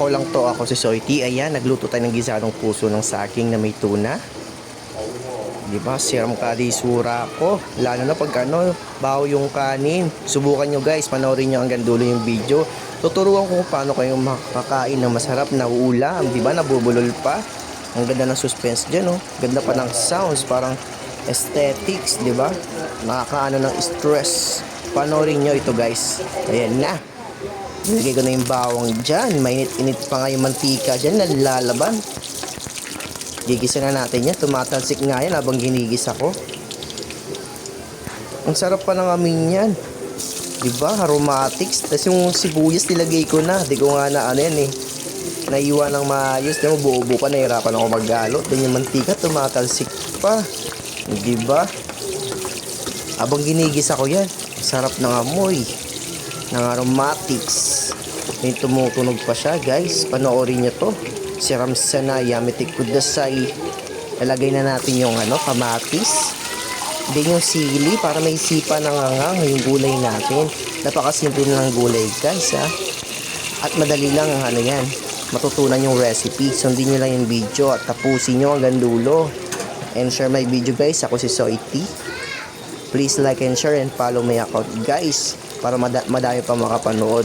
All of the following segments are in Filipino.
Nagpapasabaw lang to, ako si Soity. Ayan, nagluto tayo ng gisadong puso ng saging na may tuna. Diba, siram ka di sura ko. Lalo na pag baho yung kanin. Subukan nyo guys, panoorin nyo hanggang dulo yung video. Tuturuan ko kung paano kayong makakain ng masarap na ulam. Diba, nabubulol pa. Ang ganda ng suspense dyan, oh. Ganda pa ng sounds, parang aesthetics, diba? Nakakaano ng stress. Panoorin nyo ito guys. Ayan na. Nilagay ko na yung bawang dyan. Mainit-init pa nga yung mantika dyan. Nalalaban. Gigisa na natin yan. Tumatalsik nga yan habang ginigisa ko. Ang sarap pa ng amin yan. Diba? Aromatics. Tapos yung sibuyas nilagay ko na. Di ko nga na ano yan eh. Naiwan ng maayos. Di mo buo-buo pa. Nahirapan ako maggalo. Then yung mantika tumatalsik pa. Diba? Habang ginigisa ko yan. Sarap ng amoy. Ng aromatics. May tumutunog pa siya guys. Panoorin nyo to. Siram sana yamitik kudasay. Lalagay na natin yung kamatis. Then yung sili para may sipa ng angang yung gulay natin. Napakasimple na ng gulay guys ha. At madali lang yan. Matutunan yung recipe. Sundin nyo lang yung video at tapusin nyo hanggang dulo. And share my video guys. Ako si Soity. Please like and share and follow my account guys. Para madami pa makapanood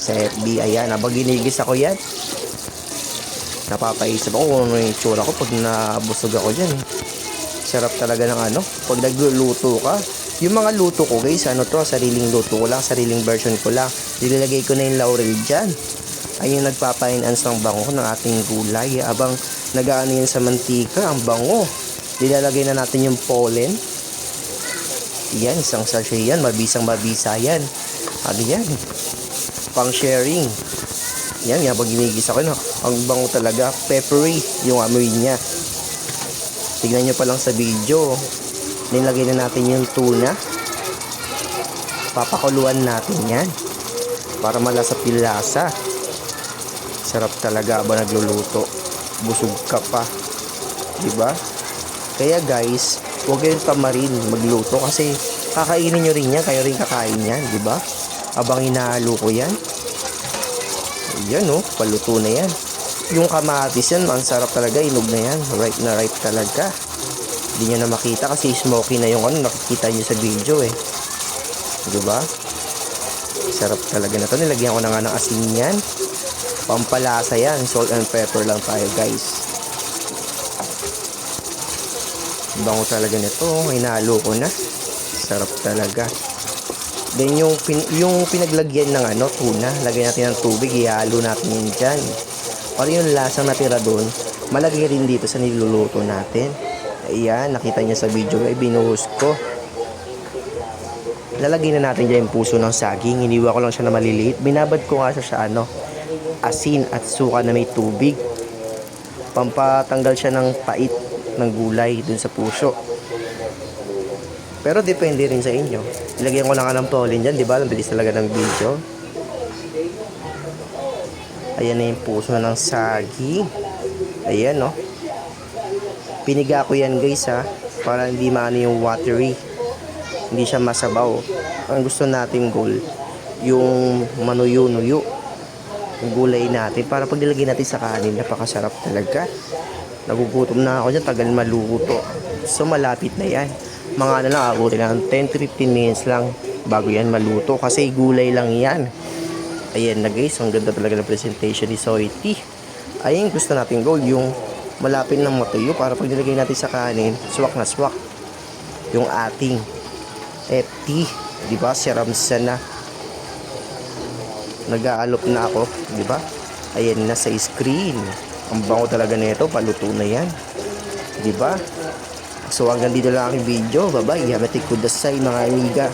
sa FB. Ayan, habang ginigis ako yan. Napapaisip ako kung ano yung itsura ko pag nabusog ako dyan. Sarap talaga ng pag nagluluto ka. Yung mga luto ko guys, sariling luto ko lang, sariling version ko lang. Nilalagay ko na yung laurel dyan. Ayun yung nagpapa-enhance ng bango ng ating gulay. Habang nag-aano yan sa mantika, ang bango. Nilalagay na natin yung pollen. Yan, isang sachet yan. Mabisang-mabisa yan. Ano yan? Pang sharing. Yan, habang ginigisa ko, ang bango talaga. Peppery yung amoy niya. Tignan nyo pa lang sa video. Nilagay na natin yung tuna. Papakuluan natin yan. Para malasap yung lasa. Sarap talaga habang nagluluto. Busog ka pa. Diba? Kaya guys, huwag kayong tamarin magluto kasi kakainin nyo rin yan, kayo rin kakain yan, di ba? Habang hinahalo ko yan. Yan paluto na yan. Yung kamatis yan, ang sarap talaga, inog na yan. Ripe na ripe talaga. Hindi nyo na makita kasi smoky na yung nakikita nyo sa video eh. Di ba? Sarap talaga na to. Nilagyan ko na nga ng asin yan. Pampalasa yan. Salt and pepper lang tayo guys. Bango talaga nito, hinalo ko na. Sarap talaga. Then yung pinaglagyan ng tuna, lagyan natin ng tubig, ihalo natin yun dyan. Para yung lasang natira doon, malagay rin dito sa niluluto natin. Ayan, nakita niya sa video, ay binuhos ko. Lalagay na natin dyan yung puso ng saging. Iniwa ko lang siya na maliliit. Binabad ko nga siya sa asin at suka na may tubig. Pampatanggal siya ng pait ng gulay dun sa puso. Pero depende rin sa inyo. Ilagyan ko na nga ng pollen dyan, di ba? Ang bilis talaga ng video. Ayan na yung puso ng saging. Ayan Piniga ko yan guys ha. Para hindi maano yung watery. Hindi siya masabaw. Ang gusto natin goal, yung manuyo-nuyo. Yung gulay natin. Para pag nilagay natin sa kanin, napakasarap talaga. Nagugutom na ako dyan, tagal maluto. So malapit na yan. Mga lang, abutin na 10 to 15 minutes lang bago yan maluto. Kasi gulay lang yan. Ayan na guys, ang ganda talaga ng presentation ni Soity. Ayun, gusto natin goal, yung malapit ng matuyo para pag nilagay natin sa kanin, swak na swak. Yung ating FT, diba? Siramsa na. Nag-aalok na ako, diba? Ayan na sa screen. Ang bango talaga nito, paluto na yan. Diba? So hanggang dito lang aking video. Bye bye. Yamatik kudasay mga amiga.